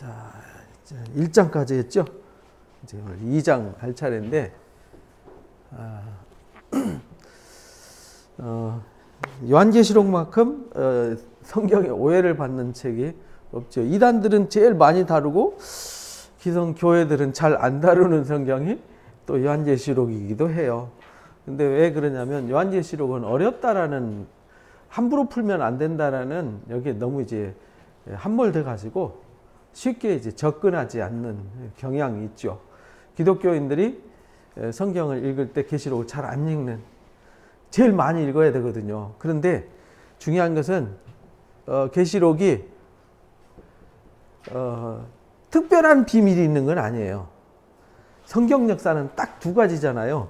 자, 1장까지 했죠? 이제 오늘 2장 할 차례인데, 요한계시록만큼 성경에 오해를 받는 책이 없죠. 이단들은 제일 많이 다루고 기성 교회들은 잘 안 다루는 성경이 또 요한계시록이기도 해요. 근데 왜 그러냐면 요한계시록은 어렵다라는, 함부로 풀면 안 된다라는, 여기에 너무 이제 함몰돼 가지고 쉽게 이제 접근하지 않는 경향이 있죠. 기독교인들이 성경을 읽을 때 계시록을 잘 안 읽는, 제일 많이 읽어야 되거든요. 그런데 중요한 것은 계시록이 특별한 비밀이 있는 건 아니에요. 성경 역사는 딱 두 가지잖아요.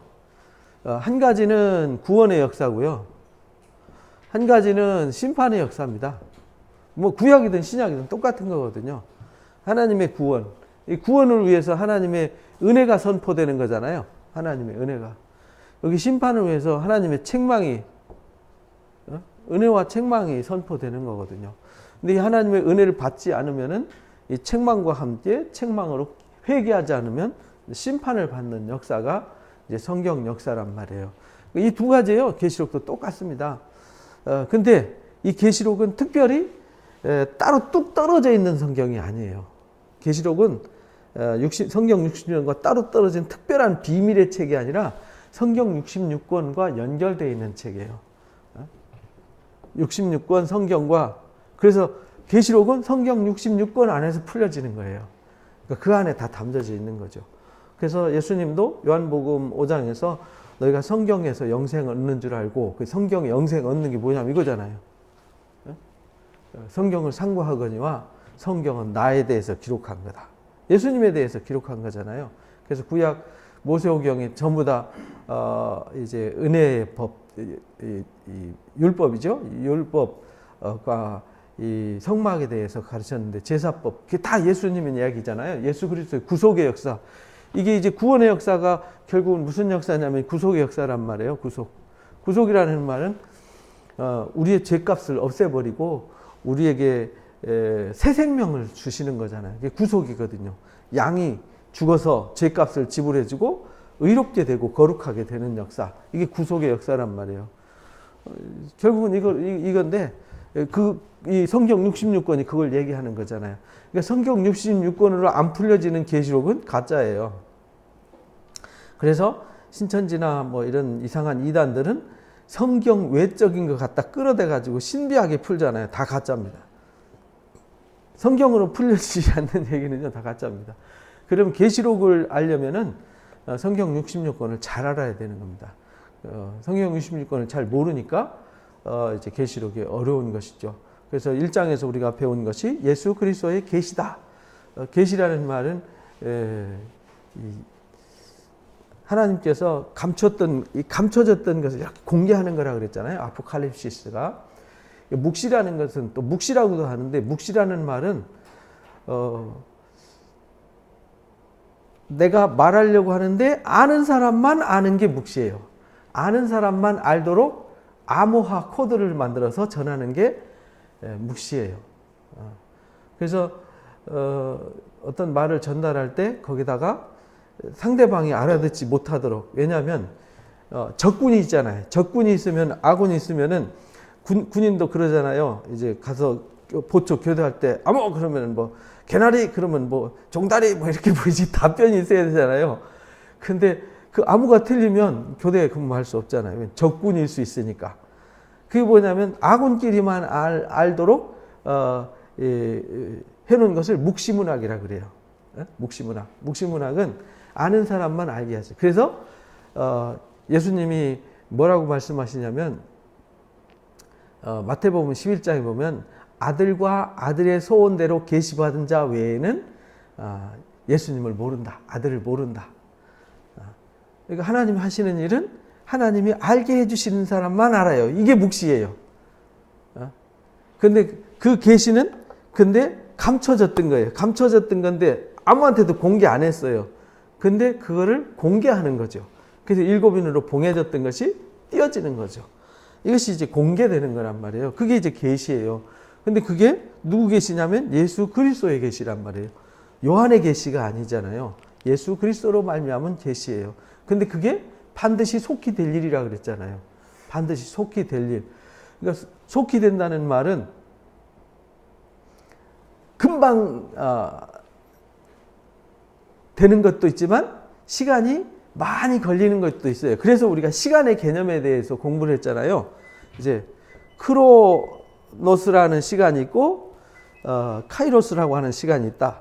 한 가지는 구원의 역사고요. 한 가지는 심판의 역사입니다. 뭐 구약이든 신약이든 똑같은 거거든요. 하나님의 구원, 이 구원을 위해서 하나님의 은혜가 선포되는 거잖아요. 하나님의 은혜가. 여기 심판을 위해서 하나님의 책망이, 은혜와 책망이 선포되는 거거든요. 근데 이 하나님의 은혜를 받지 않으면은 이 책망과 함께 책망으로 회개하지 않으면 심판을 받는 역사가 이제 성경 역사란 말이에요. 이 두 가지예요. 계시록도 똑같습니다. 근데 이 계시록은 특별히 따로 뚝 떨어져 있는 성경이 아니에요. 계시록은 성경 60년과 따로 떨어진 특별한 비밀의 책이 아니라 성경 66권과 연결되어 있는 책이에요. 66권 성경과, 그래서 계시록은 성경 66권 안에서 풀려지는 거예요. 그러니까 그 안에 다 담겨져 있는 거죠. 그래서 예수님도 요한복음 5장에서 너희가 성경에서 영생을 얻는 줄 알고, 그 성경에 영생 얻는 게 뭐냐면 이거잖아요. 성경을 상고하거니와 성경은 나에 대해서 기록한 거다. 예수님에 대해서 기록한 거잖아요. 그래서 구약 모세오경이 전부 다 이제 은혜의 법, 율법이죠. 율법과 이 성막에 대해서 가르쳤는데, 제사법, 그게 다 예수님의 이야기잖아요. 예수 그리스도의 구속의 역사. 이게 이제 구원의 역사가 결국은 무슨 역사냐면 구속의 역사란 말이에요. 구속이라는 말은 우리의 죄값을 없애버리고 우리에게 새 생명을 주시는 거잖아요. 이게 구속이거든요. 양이 죽어서 죄값을 지불해주고 의롭게 되고 거룩하게 되는 역사. 이게 구속의 역사란 말이에요. 결국은 이건데, 이 성경 66권이 그걸 얘기하는 거잖아요. 그러니까 성경 66권으로 안 풀려지는 계시록은 가짜예요. 그래서 신천지나 뭐 이런 이상한 이단들은 성경 외적인 것 갖다 끌어대 가지고 신비하게 풀잖아요. 다 가짜입니다. 성경으로 풀려지지 않는 얘기는요, 다 가짜입니다. 그럼 계시록을 알려면은 성경 66권을 잘 알아야 되는 겁니다. 성경 66권을 잘 모르니까 이제 계시록이 어려운 것이죠. 그래서 1장에서 우리가 배운 것이 예수 그리스도의 계시다. 계시라는 말은 하나님께서 감춰졌던 것을 이렇게 공개하는 거라 그랬잖아요. 아포칼립시스가. 묵시라는 것은 또 묵시라고도 하는데, 묵시라는 말은 내가 말하려고 하는데 아는 사람만 아는 게 묵시예요. 아는 사람만 알도록 암호화 코드를 만들어서 전하는 게 묵시예요. 그래서 어떤 말을 전달할 때 거기다가 상대방이 알아듣지 못하도록, 왜냐하면 적군이 있잖아요. 적군이 있으면, 아군이 있으면은 군인도 그러잖아요. 이제 가서 보초 교대할 때 아무 그러면 뭐 개나리 그러면 뭐 종다리 뭐 이렇게 보이지 답변이 있어야 되잖아요. 근데 그 암호가 틀리면 교대에 근무할 수 없잖아요. 적군일 수 있으니까. 그게 뭐냐면 아군끼리만 알도록 해놓은 것을 묵시문학이라 그래요. 묵시문학. 묵시문학은 아는 사람만 알게 하죠. 그래서 예수님이 뭐라고 말씀하시냐면 마태복음 11장에 보면 아들과 아들의 소원대로 계시받은 자 외에는 예수님을 모른다. 아들을 모른다. 그러니까 하나님이 하시는 일은 하나님이 알게 해주시는 사람만 알아요. 이게 묵시예요. 근데 그 계시는 근데 감춰졌던 거예요. 감춰졌던 건데 아무한테도 공개 안 했어요. 근데 그거를 공개하는 거죠. 그래서 일곱인으로 봉해졌던 것이 띄어지는 거죠. 이것이 이제 공개되는 거란 말이에요. 그게 이제 계시예요. 근데 그게 누구 계시냐면 예수 그리스도의 계시란 말이에요. 요한의 계시가 아니잖아요. 예수 그리스도로 말미암은 계시예요. 근데 그게 반드시 속히 될 일이라 그랬잖아요. 반드시 속히 될 일. 그러니까 속히 된다는 말은 금방 되는 것도 있지만 시간이 많이 걸리는 것도 있어요. 그래서 우리가 시간의 개념에 대해서 공부를 했잖아요. 이제 크로노스라는 시간이 있고 카이로스라고 하는 시간이 있다.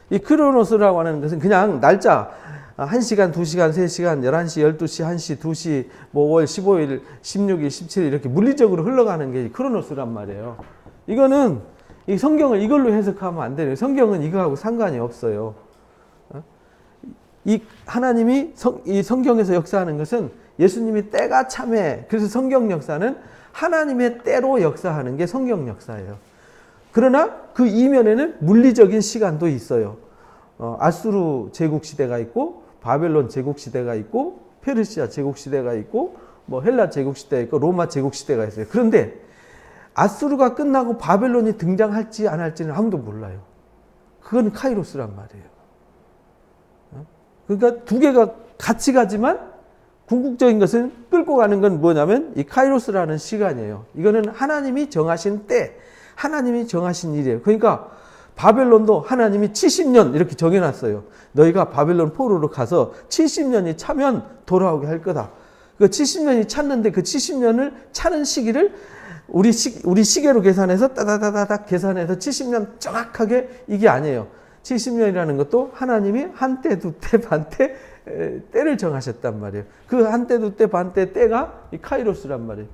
이 크로노스라고 하는 것은 그냥 날짜 1시간, 2시간, 3시간, 11시, 12시, 1시, 2시, 뭐 5월 15일, 16일, 17일 이렇게 물리적으로 흘러가는 게 크로노스란 말이에요. 이거는 이 성경을 이걸로 해석하면 안 돼요. 성경은 이거하고 상관이 없어요. 이 하나님이 이 성경에서 역사하는 것은 예수님이 때가 참해. 그래서 성경 역사는 하나님의 때로 역사하는 게 성경 역사예요. 그러나 그 이면에는 물리적인 시간도 있어요. 아수르 제국 시대가 있고 바벨론 제국 시대가 있고 페르시아 제국 시대가 있고 뭐 헬라 제국 시대가 있고 로마 제국 시대가 있어요. 그런데 아수르가 끝나고 바벨론이 등장할지 안 할지는 아무도 몰라요. 그건 카이로스란 말이에요. 그러니까 두 개가 같이 가지만 궁극적인 것은 끌고 가는 건 뭐냐면 이 카이로스라는 시간이에요. 이거는 하나님이 정하신 때, 하나님이 정하신 일이에요. 그러니까 바벨론도 하나님이 70년 이렇게 정해놨어요. 너희가 바벨론 포로로 가서 70년이 차면 돌아오게 할 거다. 그 70년이 찼는데 그 70년을 차는 시기를 우리 시계로 계산해서 따다다다닥 계산해서 70년 정확하게 이게 아니에요. 70년이라는 것도 하나님이 한때, 두때, 반때 때를 정하셨단 말이에요. 그 한때, 두때, 반때 때가 이 카이로스란 말이에요.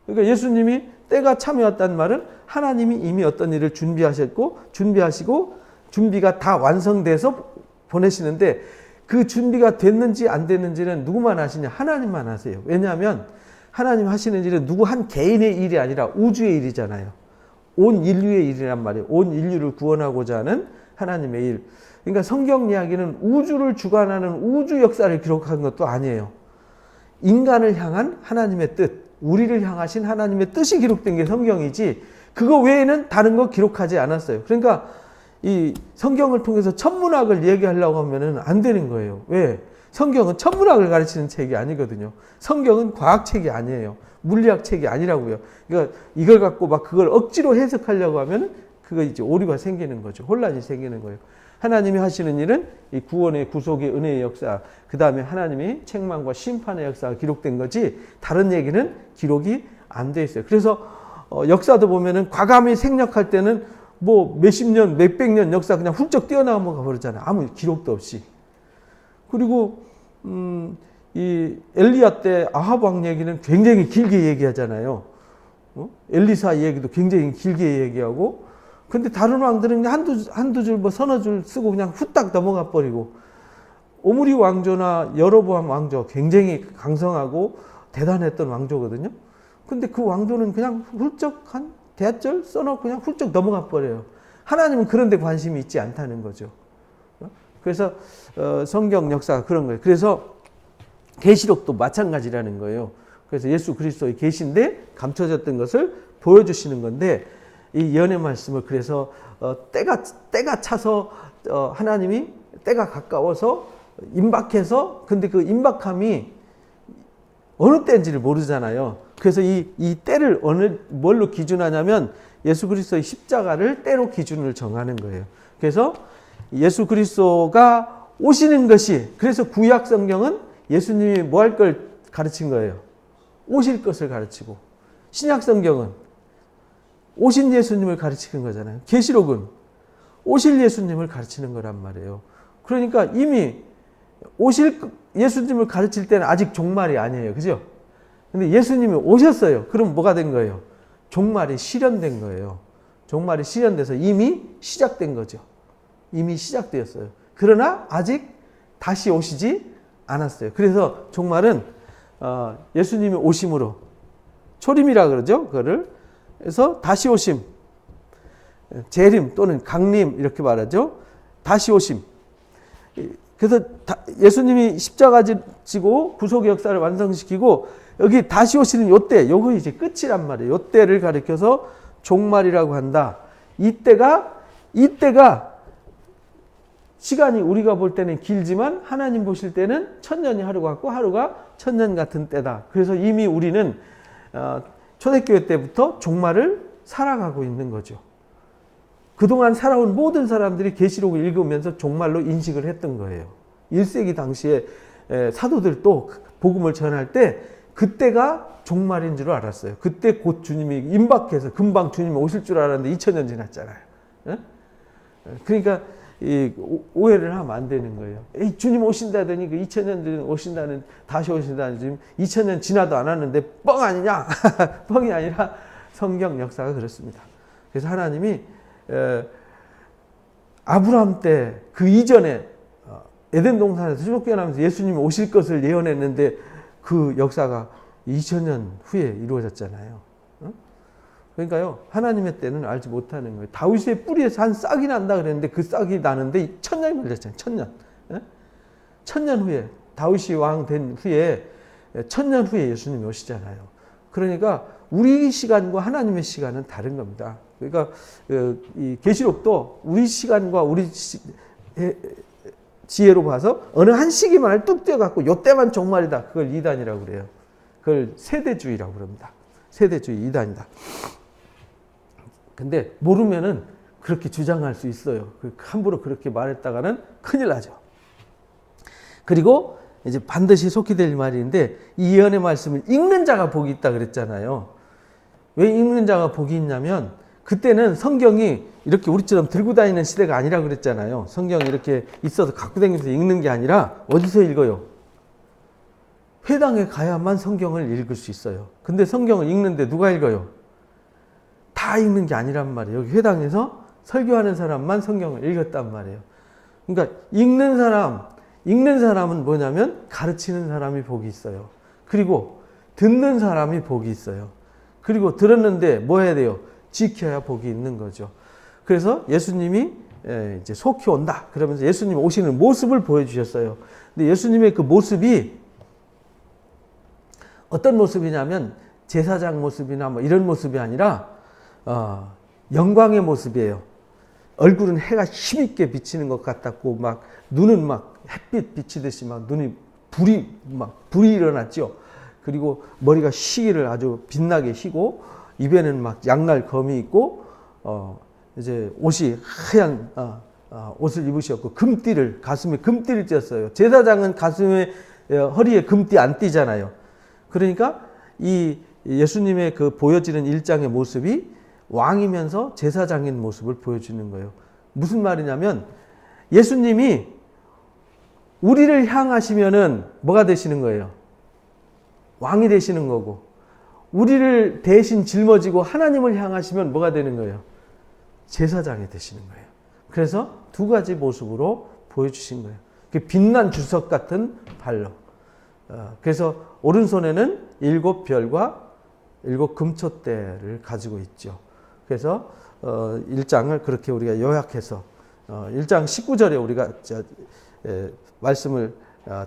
그러니까 예수님이 때가 참여했단 말은 하나님이 이미 어떤 일을 준비하시고 준비가 다 완성돼서 보내시는데 그 준비가 됐는지 안 됐는지는 누구만 아시냐? 하나님만 아세요. 왜냐하면 하나님 하시는 일은 누구 한 개인의 일이 아니라 우주의 일이잖아요. 온 인류의 일이란 말이에요. 온 인류를 구원하고자 하는 하나님의 일. 그러니까 성경 이야기는 우주를 주관하는 우주 역사를 기록한 것도 아니에요. 인간을 향한 하나님의 뜻, 우리를 향하신 하나님의 뜻이 기록된 게 성경이지 그거 외에는 다른 거 기록하지 않았어요. 그러니까 이 성경을 통해서 천문학을 얘기하려고 하면은 안 되는 거예요. 왜? 성경은 천문학을 가르치는 책이 아니거든요. 성경은 과학책이 아니에요. 물리학책이 아니라고요. 그러니까 이걸 갖고 막 그걸 억지로 해석하려고 하면은 그거 이제 오류가 생기는 거죠. 혼란이 생기는 거예요. 하나님이 하시는 일은 이 구원의 구속의 은혜의 역사, 그 다음에 하나님이 책망과 심판의 역사가 기록된 거지 다른 얘기는 기록이 안 돼 있어요. 그래서 역사도 보면은 과감히 생략할 때는 뭐 몇십 년, 몇백 년 역사 그냥 훌쩍 뛰어넘어가 버리잖아요. 아무 기록도 없이. 그리고 이 엘리야 때 아합 왕 얘기는 굉장히 길게 얘기하잖아요. 엘리사 얘기도 굉장히 길게 얘기하고 근데 다른 왕들은 그냥 한두 줄, 뭐 서너 줄 쓰고 그냥 후딱 넘어가 버리고 오므리 왕조나 여로보암 왕조 굉장히 강성하고 대단했던 왕조거든요. 근데 그 왕조는 그냥 훌쩍 한 대절 써놓고 그냥 훌쩍 넘어가 버려요. 하나님은 그런 데 관심이 있지 않다는 거죠. 그래서 성경 역사가 그런 거예요. 그래서 계시록도 마찬가지라는 거예요. 그래서 예수 그리스도의 계시인데 감춰졌던 것을 보여주시는 건데 이 예언의 말씀을 그래서 때가 차서 하나님이 때가 가까워서 임박해서 근데 그 임박함이 어느 때인지를 모르잖아요. 그래서 이 때를 뭘로 기준하냐면 예수 그리스도의 십자가를 때로 기준을 정하는 거예요. 그래서 예수 그리스도가 오시는 것이 그래서 구약 성경은 예수님이 뭐 할 걸 가르친 거예요. 오실 것을 가르치고 신약 성경은 오신 예수님을 가르치는 거잖아요. 계시록은 오실 예수님을 가르치는 거란 말이에요. 그러니까 이미 오실 예수님을 가르칠 때는 아직 종말이 아니에요. 그죠? 근데 예수님이 오셨어요. 그럼 뭐가 된 거예요? 종말이 실현된 거예요. 종말이 실현돼서 이미 시작된 거죠. 이미 시작되었어요. 그러나 아직 다시 오시지 않았어요. 그래서 종말은 예수님이 오심으로 초림이라 그러죠. 그거를 그래서 다시 오심, 재림 또는 강림 이렇게 말하죠. 다시 오심. 그래서 예수님이 십자가 지고 구속의 역사를 완성시키고 여기 다시 오시는 요때, 요거 이제 끝이란 말이에요. 요때를 가리켜서 종말이라고 한다. 이때가 이때가 시간이 우리가 볼 때는 길지만 하나님 보실 때는 천년이 하루 같고 하루가 천년 같은 때다. 그래서 이미 우리는 초대교회 때부터 종말을 살아가고 있는 거죠. 그동안 살아온 모든 사람들이 계시록을 읽으면서 종말로 인식을 했던 거예요. 1세기 당시에 사도들도 복음을 전할 때 그때가 종말인 줄 알았어요. 그때 곧 주님이 임박해서 금방 주님이 오실 줄 알았는데 2000년 지났잖아요. 그러니까 오해를 하면 안 되는 거예요. 주님 오신다더니 그 2000년 오신다는, 다시 오신다는, 지금 2000년 지나도 안 왔는데 뻥 아니냐? 뻥이 아니라 성경 역사가 그렇습니다. 그래서 하나님이 아브라함 때 그 이전에 에덴 동산에서 쫓겨나면서 예수님이 오실 것을 예언했는데 그 역사가 2000년 후에 이루어졌잖아요. 그러니까요, 하나님의 때는 알지 못하는 거예요. 다윗의 뿌리에서 한 싹이 난다 그랬는데 그 싹이 나는데 1000년이 걸렸잖아요. 1000년. 1000년 후에, 다윗이 왕 된 후에 1000년 후에 예수님이 오시잖아요. 그러니까 우리 시간과 하나님의 시간은 다른 겁니다. 그러니까 이 계시록도 우리 시간과 우리 지혜로 봐서 어느 한 시기만을 뚝 떼어갖고 요때만 종말이다. 그걸 이단이라고 그래요. 그걸 세대주의라고 그럽니다. 세대주의 이단이다. 근데 모르면은 그렇게 주장할 수 있어요. 함부로 그렇게 말했다가는 큰일 나죠. 그리고 이제 반드시 속히 될 말인데 이 예언의 말씀을 읽는 자가 복이 있다 그랬잖아요. 왜 읽는 자가 복이 있냐면 그때는 성경이 이렇게 우리처럼 들고 다니는 시대가 아니라 그랬잖아요. 성경이 이렇게 있어서 갖고 다니면서 읽는 게 아니라 어디서 읽어요? 회당에 가야만 성경을 읽을 수 있어요. 근데 성경을 읽는데 누가 읽어요? 다 읽는 게 아니란 말이에요. 여기 회당에서 설교하는 사람만 성경을 읽었단 말이에요. 그러니까 읽는 사람은 뭐냐면 가르치는 사람이 복이 있어요. 그리고 듣는 사람이 복이 있어요. 그리고 들었는데 뭐 해야 돼요? 지켜야 복이 있는 거죠. 그래서 예수님이 이제 속히 온다. 그러면서 예수님 오시는 모습을 보여주셨어요. 근데 예수님의 그 모습이 어떤 모습이냐면 제사장 모습이나 뭐 이런 모습이 아니라 영광의 모습이에요. 얼굴은 해가 힘있게 비치는 것 같았고 막 눈은 막 햇빛 비치듯이 막 눈이 불이 일어났죠. 그리고 머리가 희기를 아주 빛나게 희고 입에는 막 양날 검이 있고 이제 옷이 하얀 옷을 입으셨고 가슴에 금띠를 쪘어요. 제사장은 가슴에 허리에 금띠 안 띠잖아요. 그러니까 이 예수님의 그 보여지는 일장의 모습이 왕이면서 제사장인 모습을 보여주는 거예요. 무슨 말이냐면 예수님이 우리를 향하시면은 뭐가 되시는 거예요? 왕이 되시는 거고, 우리를 대신 짊어지고 하나님을 향하시면 뭐가 되는 거예요? 제사장이 되시는 거예요. 그래서 두 가지 모습으로 보여주신 거예요. 빛난 주석 같은 발로. 그래서 오른손에는 7별과 7금초대를 가지고 있죠. 그래서 1장을 그렇게 우리가 요약해서 1장 19절에 우리가 말씀을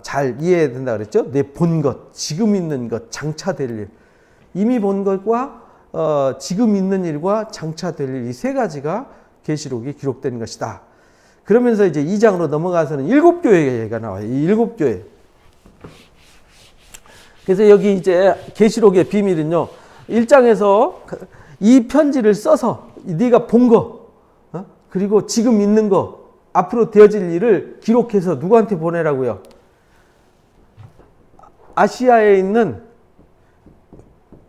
잘 이해해야 된다 그랬죠. 내 본 것, 지금 있는 것, 장차 될 일. 이미 본 것과 지금 있는 일과 장차 될 일, 이 세 가지가 계시록이 기록된 것이다. 그러면서 이제 2장으로 넘어가서는 7교회가 나와요. 이 7교회. 그래서 여기 이제 계시록의 비밀은요. 1장에서 이 편지를 써서 네가 본 거, 그리고 지금 있는 거, 앞으로 되어질 일을 기록해서 누구한테 보내라고요? 아시아에 있는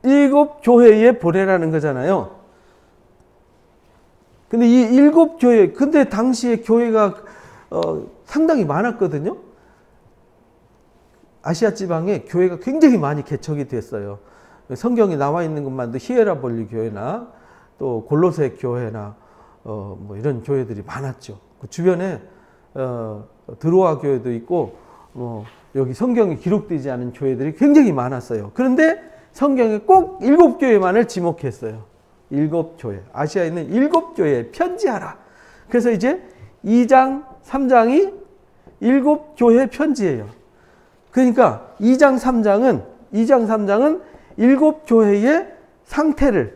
7교회에 보내라는 거잖아요. 근데 이 7교회, 근데 당시에 교회가 상당히 많았거든요. 아시아 지방에 교회가 굉장히 많이 개척이 됐어요. 성경이 나와 있는 것만도 히에라볼리 교회나 또 골로새 교회나 뭐 이런 교회들이 많았죠. 그 주변에 드로아 교회도 있고 여기 성경이 기록되지 않은 교회들이 굉장히 많았어요. 그런데 성경에 꼭 7교회만을 지목했어요. 7교회. 아시아에 있는 7교회에 편지하라. 그래서 이제 2장, 3장이 7교회 편지예요. 그러니까 2장, 3장은 7교회의 상태,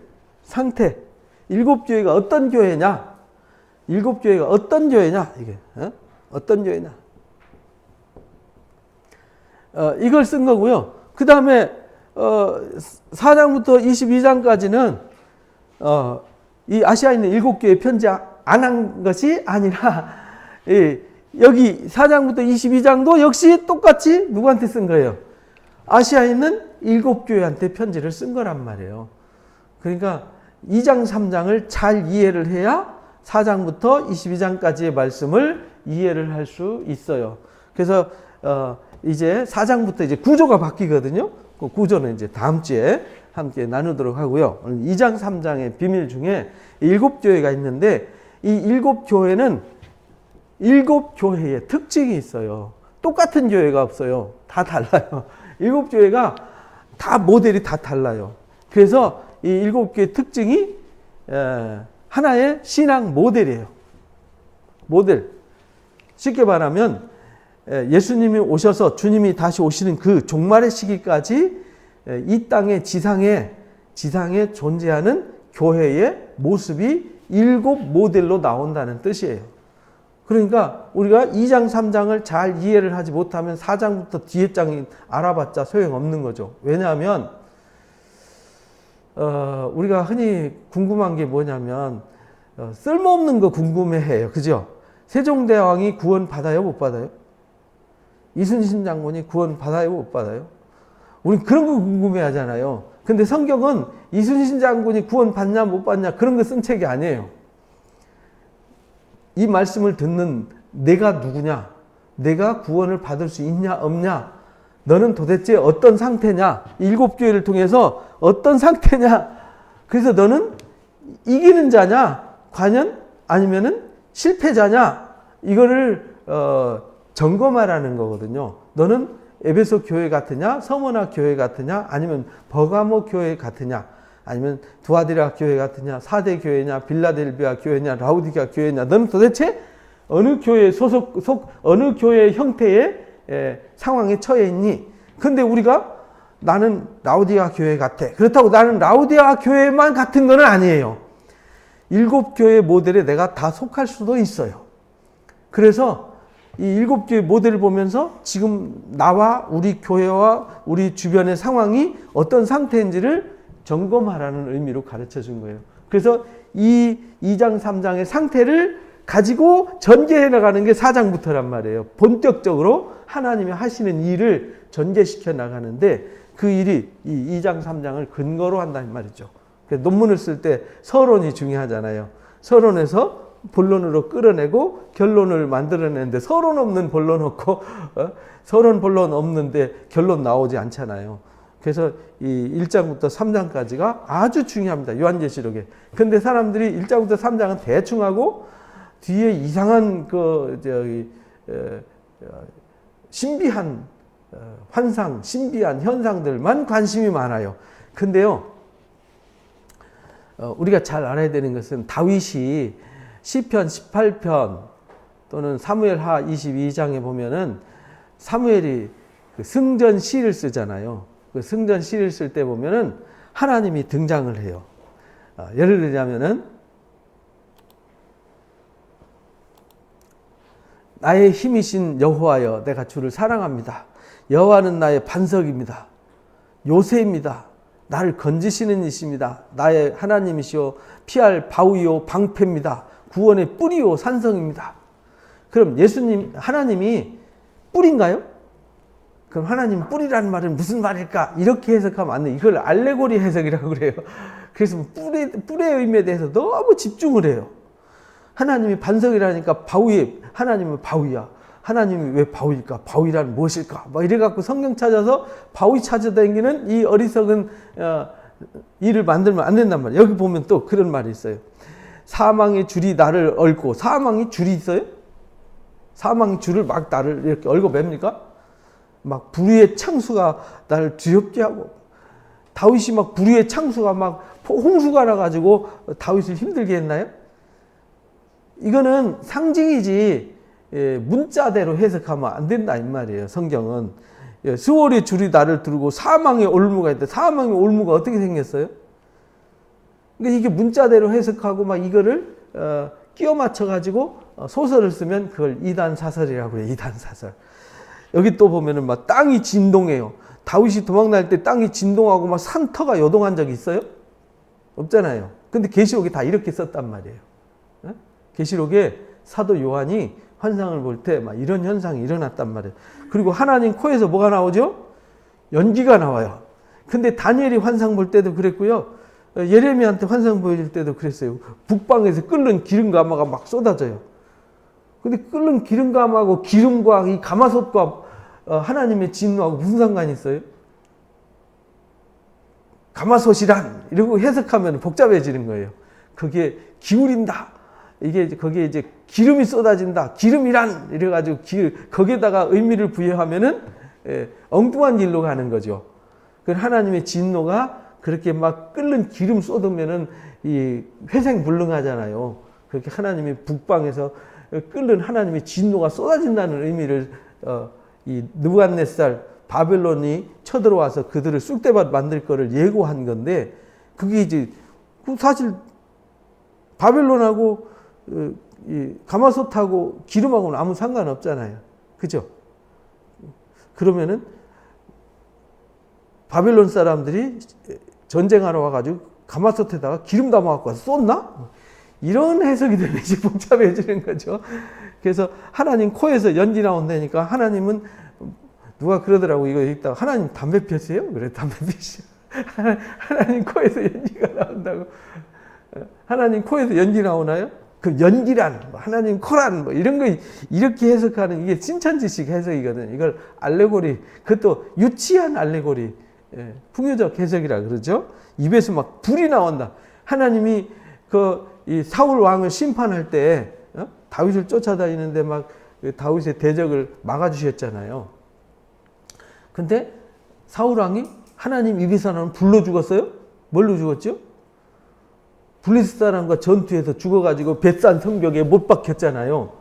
7교회가 어떤 교회냐? 일곱 교회가 어떤 교회냐, 이게. 어떤 교회냐. 이걸 쓴 거고요. 그 다음에 4장부터 22장까지는 이 아시아에 있는 일곱 교회 편지 안 한 것이 아니라 여기 4장부터 22장도 역시 똑같이 누구한테 쓴 거예요? 아시아에 있는 일곱 교회한테 편지를 쓴 거란 말이에요. 그러니까 2장, 3장을 잘 이해를 해야 4장부터 22장까지의 말씀을 이해를 할 수 있어요. 그래서 이제 4장부터 이제 구조가 바뀌거든요. 그 구조는 이제 다음 주에 함께 나누도록 하고요. 오늘 2장, 3장의 비밀 중에 일곱 교회가 있는데 이 일곱 교회는 일곱 교회의 특징이 있어요. 똑같은 교회가 없어요. 다 달라요. 일곱 교회가 다 모델이 다 달라요. 그래서 이 일곱 교회의 특징이 하나의 신앙 모델이에요. 모델. 쉽게 말하면 예수님이 오셔서 주님이 다시 오시는 그 종말의 시기까지 이 땅의 지상에 존재하는 교회의 모습이 일곱 모델로 나온다는 뜻이에요. 그러니까 우리가 2장, 3장을 잘 이해를 하지 못하면 4장부터 뒤에 장이 알아봤자 소용없는 거죠. 왜냐하면 우리가 흔히 궁금한 게 뭐냐면 쓸모없는 거 궁금해해요. 그죠? 세종대왕이 구원 받아요? 못 받아요? 이순신 장군이 구원 받아요? 못 받아요? 우리 그런 거 궁금해 하잖아요. 근데 성경은 이순신 장군이 구원 받냐 못 받냐 그런 거 쓴 책이 아니에요. 이 말씀을 듣는 내가 누구냐? 내가 구원을 받을 수 있냐 없냐? 너는 도대체 어떤 상태냐? 일곱 교회를 통해서 어떤 상태냐? 그래서 너는 이기는 자냐? 과연? 아니면은 실패자냐? 이거를 점검하라는 거거든요. 너는 에베소 교회 같으냐? 서머나 교회 같으냐? 아니면 버가모 교회 같으냐? 아니면 두아디라 교회 같으냐? 사대 교회냐? 빌라델비아 교회냐? 라우디게아 교회냐? 너는 도대체 어느 교회 어느 교회 형태의 상황에 처해 있니? 근데 우리가 나는 라우디게아 교회 같아. 그렇다고 나는 라우디게아 교회만 같은 건 아니에요. 일곱 교회 모델에 내가 다 속할 수도 있어요. 그래서 이 일곱 교회 모델을 보면서 지금 나와 우리 교회와 우리 주변의 상황이 어떤 상태인지를 점검하라는 의미로 가르쳐 준 거예요. 그래서 이 2장, 3장의 상태를 가지고 전개해 나가는 게 4장부터란 말이에요. 본격적으로 하나님이 하시는 일을 전개시켜 나가는데 그 일이 이 2장, 3장을 근거로 한다는 말이죠. 논문을 쓸 때 서론이 중요하잖아요. 서론에서 본론으로 끌어내고 결론을 만들어내는데 서론 없는 본론 없고 서론 본론 없는데 결론 나오지 않잖아요. 그래서 이 1장부터 3장까지가 아주 중요합니다. 요한계시록에. 근데 사람들이 1장부터 3장은 대충 하고 뒤에 이상한 신비한 환상, 신비한 현상들만 관심이 많아요. 근데요, 우리가 잘 알아야 되는 것은 다윗이 시편 18편 또는 사무엘하 22장에 보면은 사무엘이 그 승전 시를 쓰잖아요. 그 승전 시를 쓸 때 보면은 하나님이 등장을 해요. 예를 들자면은 나의 힘이신 여호와여 내가 주를 사랑합니다. 여호와는 나의 반석입니다. 요새입니다. 나를 건지시는 이십니다. 나의 하나님이시오 피할 바위요 방패입니다. 구원의 뿌리요 산성입니다. 그럼 하나님이 뿌리인가요? 그럼 하나님 뿌리라는 말은 무슨 말일까? 이렇게 해석하면 안 돼. 이걸 알레고리 해석이라고 그래요. 그래서 뿌리의 의미에 대해서 너무 집중을 해요. 하나님이 반석이라니까 하나님은 바위야. 하나님이 왜 바위일까? 바위란 무엇일까? 막 이래갖고 성경 찾아서 바위 찾아다니는 이 어리석은 일을 만들면 안 된단 말이에요. 여기 보면 또 그런 말이 있어요. 사망의 줄이 나를 얽고, 사망이 줄이 있어요? 사망의 줄을 막 나를 이렇게 얽어 맵니까? 막 불의의 창수가 나를 두렵게 하고, 다윗이 막 불의의 창수가 막 홍수가 나가지고 다윗을 힘들게 했나요? 이거는 상징이지 문자대로 해석하면 안 된다 이 말이에요. 성경은 수월의 줄이 나를 두르고 사망의 올무가 있다. 사망의 올무가 어떻게 생겼어요? 그러니까 이게 문자대로 해석하고 막 이거를 끼워 맞춰가지고 소설을 쓰면 그걸 이단사설이라고 해요. 이단사설. 여기 또 보면은 막 땅이 진동해요. 다윗이 도망날 때 땅이 진동하고 막 산터가 요동한 적이 있어요? 없잖아요. 근데 계시록에 다 이렇게 썼단 말이에요. 계시록에 사도 요한이 환상을 볼 때 막 이런 현상이 일어났단 말이에요. 그리고 하나님 코에서 뭐가 나오죠? 연기가 나와요. 근데 다니엘이 환상 볼 때도 그랬고요. 예레미야한테 환상 보여줄 때도 그랬어요. 북방에서 끓는 기름가마가 막 쏟아져요. 근데 끓는 기름가마하고 기름과 이 가마솥과 하나님의 진노하고 무슨 상관이 있어요? 가마솥이란 이러고 해석하면 복잡해지는 거예요. 그게 기울인다. 거기에 이제 기름이 쏟아진다. 기름이란 이래가지고 거기에다가 의미를 부여하면은 엉뚱한 길로 가는 거죠. 그 하나님의 진노가 그렇게 막 끓는 기름 쏟으면은 이 회생불능하잖아요. 그렇게 하나님이 북방에서 끓는 하나님의 진노가 쏟아진다는 의미를 이 느부갓네살 바벨론이 쳐들어와서 그들을 쑥대밭 만들 거를 예고한 건데 그게 이제 사실 바벨론하고 이 가마솥하고 기름하고는 아무 상관없잖아요. 그죠? 그러면은 바벨론 사람들이 전쟁하러 와가지고 가마솥에다가 기름 담아갖고 와서 쏟나? 이런 해석이 되면 이제 복잡해지는 거죠. 그래서 하나님 코에서 연기 나온다니까 하나님은 누가 그러더라고 이거 읽다가 하나님 담배 피우세요? 그래 담배 피우세요. 하나님 코에서 연기가 나온다고. 하나님 코에서 연기 나오나요? 그 연기란 하나님 코란 뭐 이런 거 이렇게 해석하는 이게 신천지식 해석이거든. 이걸 알레고리 그것도 유치한 알레고리 풍요적 해석이라 그러죠. 입에서 막 불이 나온다. 하나님이 이 사울 왕을 심판할 때 다윗을 쫓아다니는데 막 다윗의 대적을 막아주셨잖아요. 근데 사울 왕이 하나님 입에서 나는 불로 죽었어요? 뭘로 죽었죠? 블리스 사람과 전투에서 죽어가지고 벳산 성벽에 못 박혔잖아요.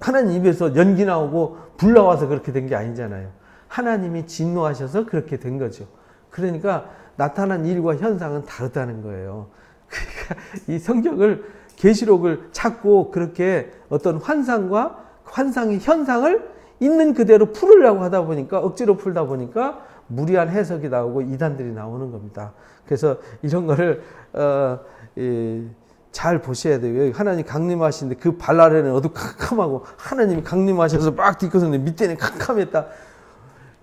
하나님 입에서 연기 나오고 불 나와서 그렇게 된 게 아니잖아요. 하나님이 진노하셔서 그렇게 된 거죠. 그러니까 나타난 일과 현상은 다르다는 거예요. 그러니까 이 성경을 계시록을 찾고 그렇게 어떤 환상의 현상을 있는 그대로 풀으려고 하다 보니까 억지로 풀다 보니까 무리한 해석이 나오고 이단들이 나오는 겁니다. 그래서 이런 거를 잘 보셔야 돼요. 하나님 강림하시는데 그 발 아래는 어두컴컴하고 하나님이 강림하셔서 막 뒤끝었는데 밑에는 캄캄했다.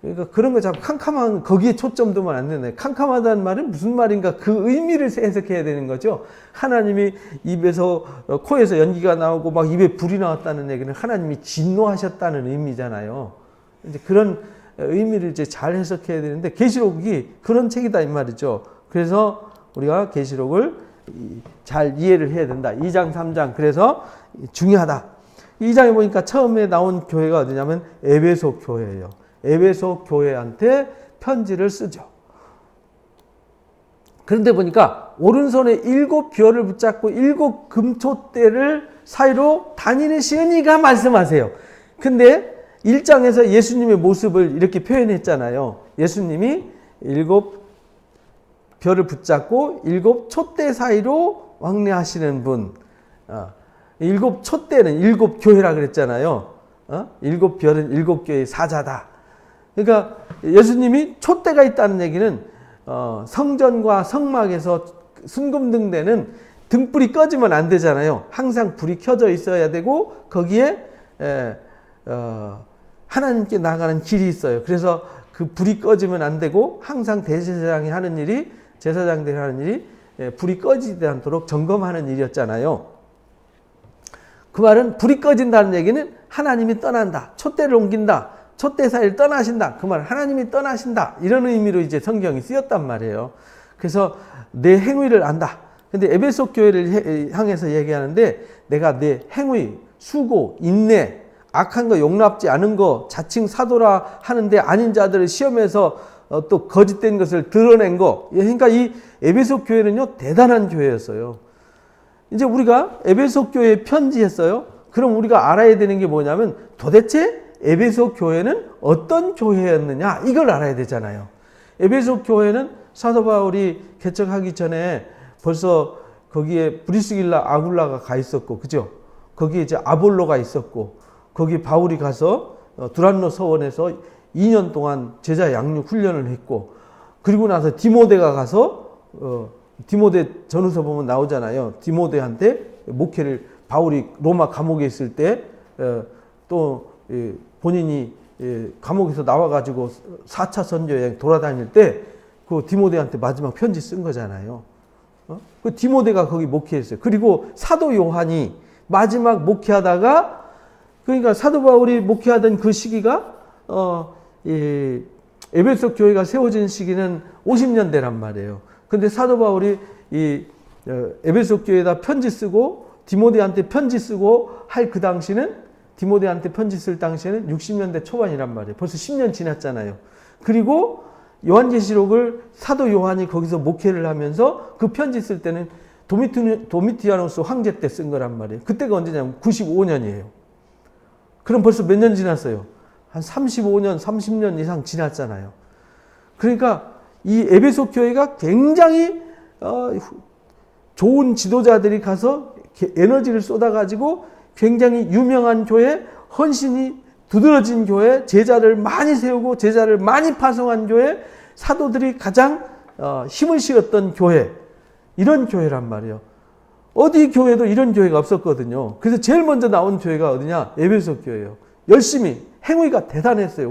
그러니까 그런 거 자꾸 캄캄한 거기에 초점 두면 안 되네. 캄캄하다는 말은 무슨 말인가 그 의미를 해석해야 되는 거죠. 하나님이 입에서 코에서 연기가 나오고 막 입에 불이 나왔다는 얘기는 하나님이 진노하셨다는 의미잖아요. 이제 그런 의미를 이제 잘 해석해야 되는데 계시록이 그런 책이다 이 말이죠. 그래서 우리가 계시록을 잘 이해를 해야 된다. 2장, 3장. 그래서 중요하다. 2장에 보니까 처음에 나온 교회가 어디냐면 에베소 교회예요. 에베소 교회한테 편지를 쓰죠. 그런데 보니까 오른손에 7 별을 붙잡고 7 금촛대를 사이로 다니는 시은이가 말씀하세요. 근데 1장에서 예수님의 모습을 이렇게 표현했잖아요. 예수님이 7 별을 붙잡고 7 촛대 사이로 왕래하시는 분. 7 촛대는 7 교회라 그랬잖아요. 7 별은 7 교회의 사자다. 그러니까 예수님이 촛대가 있다는 얘기는 성전과 성막에서 순금등대는 등불이 꺼지면 안 되잖아요. 항상 불이 켜져 있어야 되고 거기에 하나님께 나가는 길이 있어요. 그래서 그 불이 꺼지면 안 되고 항상 대제사장이 하는 일이 제사장들이 하는 일이 불이 꺼지지 않도록 점검하는 일이었잖아요. 그 말은 불이 꺼진다는 얘기는 하나님이 떠난다. 촛대를 옮긴다. 촛대 사이를 떠나신다. 그 말 하나님이 떠나신다. 이런 의미로 이제 성경이 쓰였단 말이에요. 그래서 내 행위를 안다. 근데 에베소 교회를 향해서 얘기하는데 내가 내 행위, 수고, 인내, 악한 거 용납지 않은 거, 자칭 사도라 하는데 아닌 자들을 시험해서 또 거짓된 것을 드러낸 거. 그러니까 이 에베소 교회는요 대단한 교회였어요. 이제 우리가 에베소 교회에 편지했어요. 그럼 우리가 알아야 되는 게 뭐냐면 도대체 에베소 교회는 어떤 교회였느냐 이걸 알아야 되잖아요. 에베소 교회는 사도 바울이 개척하기 전에 벌써 거기에 브리스길라 아굴라가 가 있었고, 그죠? 거기에 이제 아볼로가 있었고, 거기 바울이 가서 두란노 서원에서 2년 동안 제자 양육 훈련을 했고, 그리고 나서 디모데가 가서 디모데 전후서 보면 나오잖아요. 디모데한테 목회를, 바울이 로마 감옥에 있을 때 또 본인이 감옥에서 나와가지고 4차 선교 여행 돌아다닐 때 그 디모데한테 마지막 편지 쓴 거잖아요. 그 디모데가 거기 목회했어요. 그리고 사도 요한이 마지막 목회하다가, 그러니까 사도 바울이 목회하던 그 시기가 에베소 교회가 세워진 시기는 50년대란 말이에요. 근데 사도 바울이 에베소 교회에다 편지 쓰고 디모데한테 편지 쓰고 할 그 당시는, 디모데한테 편지 쓸 당시에는 60년대 초반이란 말이에요. 벌써 10년 지났잖아요. 그리고 요한계시록을 사도 요한이 거기서 목회를 하면서 그 편지 쓸 때는 도미티아누스 황제 때 쓴 거란 말이에요. 그때가 언제냐면 95년이에요. 그럼 벌써 몇 년 지났어요? 한 35년, 30년 이상 지났잖아요. 그러니까 이 에베소 교회가 굉장히 좋은 지도자들이 가서 에너지를 쏟아가지고 굉장히 유명한 교회, 헌신이 두드러진 교회, 제자를 많이 세우고 제자를 많이 파송한 교회, 사도들이 가장 힘을 실었던 교회, 이런 교회란 말이에요. 어디 교회도 이런 교회가 없었거든요. 그래서 제일 먼저 나온 교회가 어디냐? 에베소 교회예요. 열심히, 행위가 대단했어요.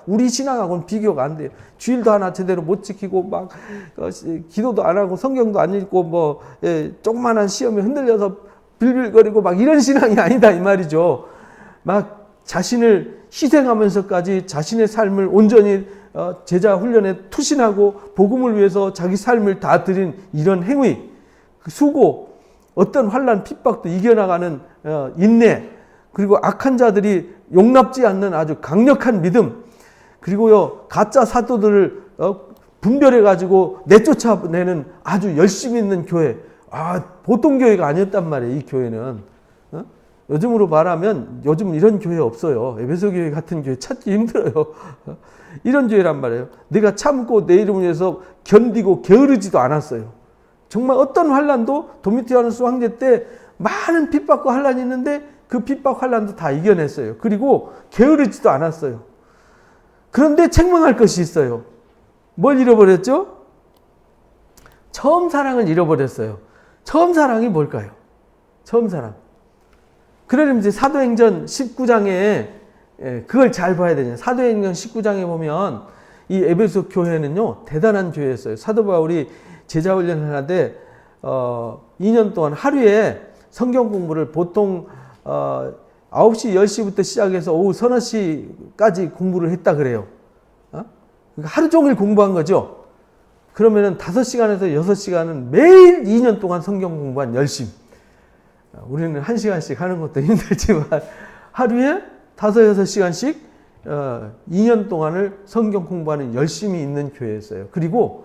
우리 신앙하고는 비교가 안 돼요. 주일도 하나 제대로 못 지키고, 막 기도도 안 하고 성경도 안 읽고, 조그만한 시험에 흔들려서 빌빌거리고 막 이런 신앙이 아니다 이 말이죠. 막 자신을 희생하면서까지 자신의 삶을 온전히 제자 훈련에 투신하고 복음을 위해서 자기 삶을 다 드린 이런 행위, 수고, 어떤 환난 핍박도 이겨나가는 인내, 그리고 악한 자들이 용납지 않는 아주 강력한 믿음, 그리고요 가짜 사도들을 분별해 가지고 내쫓아내는 아주 열심히 있는 교회. 보통 교회가 아니었단 말이에요. 이 교회는. 요즘으로 말하면 요즘 이런 교회 없어요. 에베소 교회 같은 교회 찾기 힘들어요. 이런 교회란 말이에요. 내가 참고 내 이름을 위해서 견디고 게으르지도 않았어요. 정말 어떤 환난도, 도미티아누스 황제 때 많은 핍박과 환난이 있는데 그 핍박 환난도 다 이겨냈어요. 그리고 게으르지도 않았어요. 그런데 책망할 것이 있어요. 뭘 잃어버렸죠? 처음 사랑을 잃어버렸어요. 처음 사랑이 뭘까요? 처음 사랑. 그러려면 이제 사도행전 19장에 그걸 잘 봐야 되잖아요. 사도행전 19장에 보면 이 에베소 교회는요 대단한 교회였어요. 사도 바울이 제자 훈련을 하는데 2년 동안 하루에 성경 공부를 보통 9시, 10시부터 시작해서 오후 서너 시까지 공부를 했다 그래요. 그러니까 하루 종일 공부한 거죠. 그러면은 5시간에서 6시간은 매일 2년 동안 성경 공부한 열심. 우리는 1시간씩 하는 것도 힘들지만 하루에 5, 6시간씩 2년 동안을 성경 공부하는 열심히 있는 교회였어요. 그리고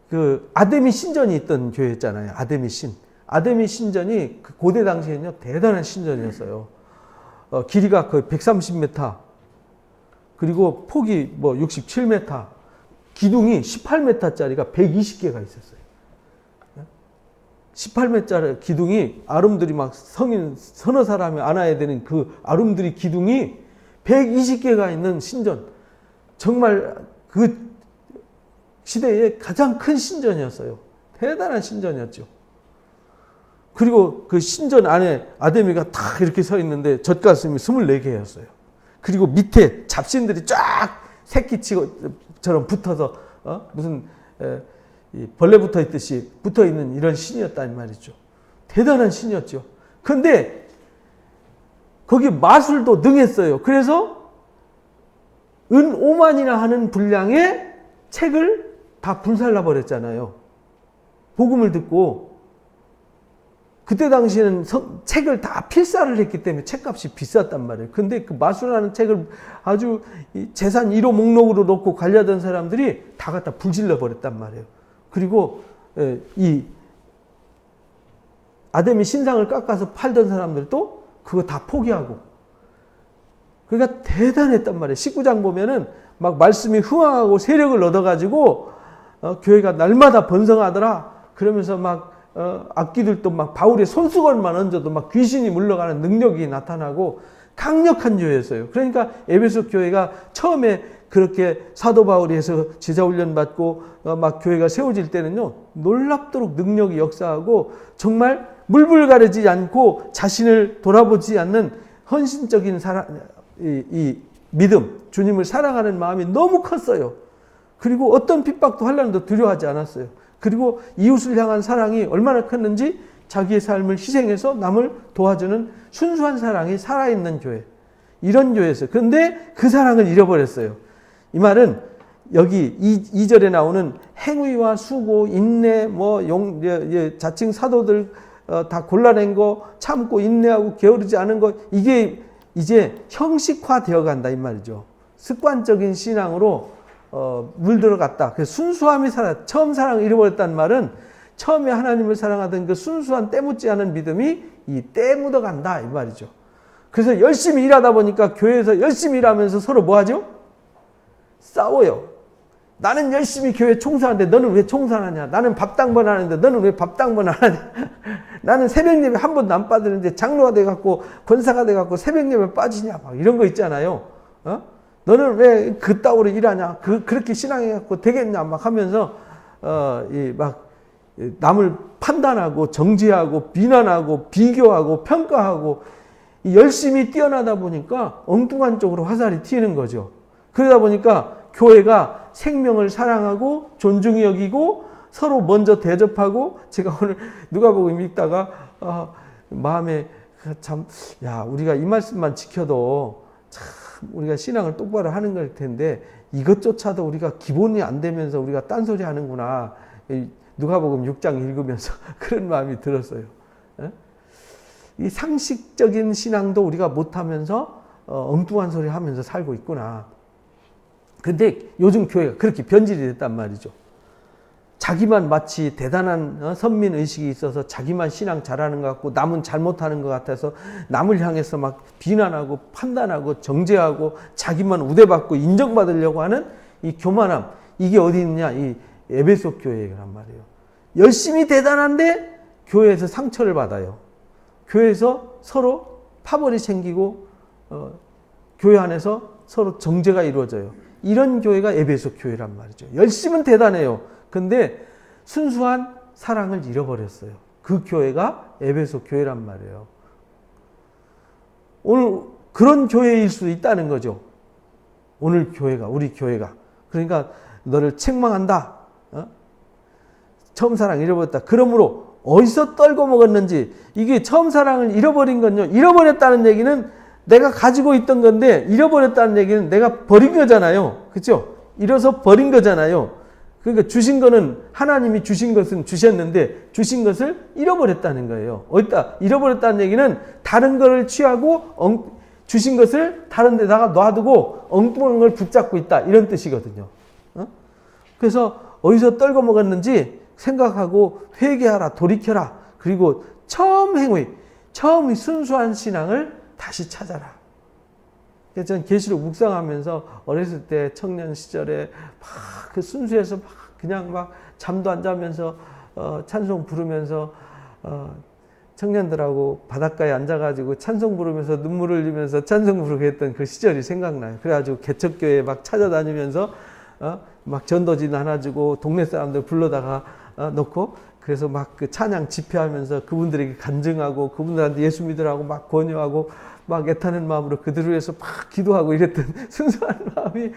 그 아데미 신전이 있던 교회였잖아요. 아데미 신. 아데미 신전이 그 고대 당시에는요 대단한 신전이었어요. 길이가 거의 130m, 그리고 폭이 뭐 67m, 기둥이 18m짜리가 120개가 있었어요. 18m짜리 기둥이, 아름드리 막 성인 서너 사람이 안아야 되는 그 아름드리 기둥이 120개가 있는 신전. 정말 그 시대의 가장 큰 신전이었어요. 대단한 신전이었죠. 그리고 그 신전 안에 아데미가 탁 이렇게 서 있는데 젖가슴이 24개였어요. 그리고 밑에 잡신들이 쫙 새끼치고처럼 붙어서 무슨 벌레 붙어 있듯이 붙어 있는 이런 신이었단 말이죠. 대단한 신이었죠. 그런데 거기 마술도 능했어요. 그래서 은 5만이나 하는 분량의 책을 다 불살라 버렸잖아요. 복음을 듣고. 그때 당시에는 책을 다 필사를 했기 때문에 책값이 비쌌단 말이에요. 근데 그 마술하는 책을 아주 재산 1호 목록으로 놓고 관리하던 사람들이 다 갖다 불질러 버렸단 말이에요. 그리고 이 아데미 신상을 깎아서 팔던 사람들도 그거 다 포기하고. 그러니까 대단했단 말이에요. 19장 보면은 막 말씀이 흥황하고 세력을 얻어가지고 교회가 날마다 번성하더라. 그러면서 막 악기들도 막 바울의 손수건만 얹어도 막 귀신이 물러가는 능력이 나타나고 강력한 교회였어요. 그러니까 에베소 교회가 처음에 그렇게 사도 바울이 해서 제자훈련 받고 막 교회가 세워질 때는요, 놀랍도록 능력이 역사하고 정말 물불 가리지 않고 자신을 돌아보지 않는 헌신적인 이 믿음, 주님을 사랑하는 마음이 너무 컸어요. 그리고 어떤 핍박도 환난도 두려워하지 않았어요. 그리고 이웃을 향한 사랑이 얼마나 컸는지 자기의 삶을 희생해서 남을 도와주는 순수한 사랑이 살아있는 교회. 이런 교회였어요. 그런데 그 사랑을 잃어버렸어요. 이 말은 여기 2절에 나오는 행위와 수고, 인내, 자칭 사도들 다 골라낸 거, 참고 인내하고 게으르지 않은 거, 이게 이제 형식화되어 간다 이 말이죠. 습관적인 신앙으로 물들어갔다. 그래서 순수함이 처음 사랑을 잃어버렸다는 말은 처음에 하나님을 사랑하던 그 순수한 때묻지 않은 믿음이 이 때묻어 간다 이 말이죠. 그래서 열심히 일하다 보니까 교회에서 열심히 일하면서 서로 뭐 하죠? 싸워요. 나는 열심히 교회 총사하는데 너는 왜 총사하냐? 나는 밥 당번 하는데 너는 왜 밥 당번 안 하냐? 나는 새벽 예배 한 번도 안 빠지는데 장로가 돼갖고 권사가 돼갖고 새벽 예배 빠지냐? 막 이런 거 있잖아요. 너는 왜 그따위로 일하냐? 그렇게 신앙해갖고 되겠냐? 막 하면서 막 남을 판단하고 정죄하고 비난하고 비교하고 평가하고 열심히 뛰어나다 보니까 엉뚱한 쪽으로 화살이 튀는 거죠. 그러다 보니까 교회가 생명을 사랑하고 존중히 여기고 서로 먼저 대접하고, 제가 오늘 누가복음 읽다가 마음에 참, 우리가 이 말씀만 지켜도 참 우리가 신앙을 똑바로 하는 걸 텐데 이것조차도 우리가 기본이 안 되면서 우리가 딴소리 하는구나. 누가복음 6장 읽으면서 그런 마음이 들었어요. 이 상식적인 신앙도 우리가 못하면서 엉뚱한 소리 하면서 살고 있구나. 근데 요즘 교회가 그렇게 변질이 됐단 말이죠. 자기만 마치 대단한 선민의식이 있어서 자기만 신앙 잘하는 것 같고 남은 잘못하는 것 같아서 남을 향해서 막 비난하고 판단하고 정죄하고 자기만 우대받고 인정받으려고 하는 이 교만함, 이게 어디 있느냐? 이 에베소 교회란 말이에요. 열심히 대단한데 교회에서 상처를 받아요. 교회에서 서로 파벌이 생기고 교회 안에서 서로 정죄가 이루어져요. 이런 교회가 에베소 교회란 말이죠. 열심은 대단해요. 근데 순수한 사랑을 잃어버렸어요. 그 교회가 에베소 교회란 말이에요. 오늘 그런 교회일 수 있다는 거죠. 오늘 교회가, 우리 교회가. 그러니까 너를 책망한다. 처음 사랑 잃어버렸다. 그러므로 어디서 떨고 먹었는지, 이게 처음 사랑을 잃어버린 건요. 잃어버렸다는 얘기는 내가 가지고 있던 건데 잃어버렸다는 얘기는 내가 버린 거잖아요. 그렇죠? 잃어서 버린 거잖아요. 그러니까 주신 거는 하나님이 주신 것은 주셨는데 주신 것을 잃어버렸다는 거예요. 어디다 잃어버렸다는 얘기는 다른 거를 취하고 주신 것을 다른 데다가 놔두고 엉뚱한 걸 붙잡고 있다, 이런 뜻이거든요. 그래서 어디서 떨궈 먹었는지 생각하고 회개하라, 돌이켜라. 그리고 처음 순수한 신앙을 다시 찾아라. 그래서 저는 계시록 묵상하면서 어렸을 때 청년 시절에 막 그 순수해서 그냥 막 잠도 안 자면서 찬송 부르면서 청년들하고 바닷가에 앉아가지고 찬송 부르면서 눈물을 흘리면서 찬송 부르게 했던 그 시절이 생각나요. 그래가지고 개척교회 막 찾아다니면서 막 전도진 하나 주고 동네 사람들 불러다가 놓고, 그래서 막 그 찬양 집회하면서 그분들에게 간증하고 그분들한테 예수 믿으라고 막 권유하고 막 애타는 마음으로 그들을 위해서 막 기도하고 이랬던 순수한 마음이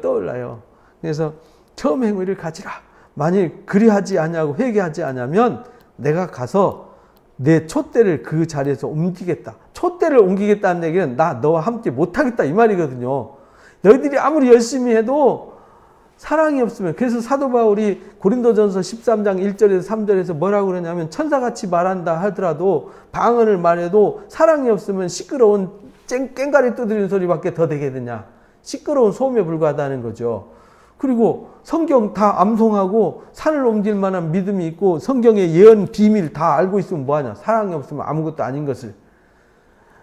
떠올라요. 그래서 처음 행위를 가지라. 만일 그리하지 아니하고 회개하지 않으면 내가 가서 내 촛대를 그 자리에서 옮기겠다. 촛대를 옮기겠다는 얘기는 나 너와 함께 못하겠다 이 말이거든요. 너희들이 아무리 열심히 해도 사랑이 없으면, 그래서 사도 바울이 고린도전서 13장 1절에서 3절에서 뭐라고 그러냐면, 천사같이 말한다 하더라도 방언을 말해도 사랑이 없으면 시끄러운 깽가리 두드리는 소리밖에 더 되게 되냐. 시끄러운 소음에 불과하다는 거죠. 그리고 성경 다 암송하고 산을 옮길 만한 믿음이 있고 성경의 예언 비밀 다 알고 있으면 뭐하냐. 사랑이 없으면 아무것도 아닌 것을.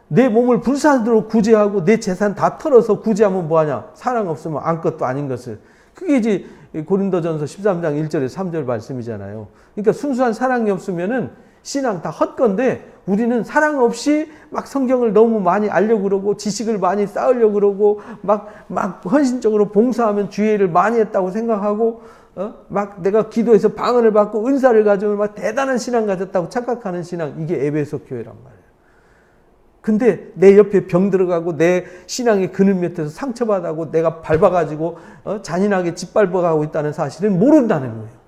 내 몸을 불사르도록 구제하고 내 재산 다 털어서 구제하면 뭐하냐. 사랑 없으면 아무것도 아닌 것을. 그게 이제 고린도전서 13장 1절에 3절 말씀이잖아요. 그러니까 순수한 사랑이 없으면은 신앙 다 헛건데 우리는 사랑 없이 막 성경을 너무 많이 알려고 그러고 지식을 많이 쌓으려고 그러고 막 헌신적으로 봉사하면 주의를 많이 했다고 생각하고 막 내가 기도해서 방언을 받고 은사를 가지고 막 대단한 신앙 가졌다고 착각하는 신앙, 이게 에베소 교회란 말이에요. 근데 내 옆에 병 들어가고 내 신앙의 그늘 밑에서 상처받아고 내가 밟아가지고 잔인하게 짓밟아가고 있다는 사실은 모른다는 거예요.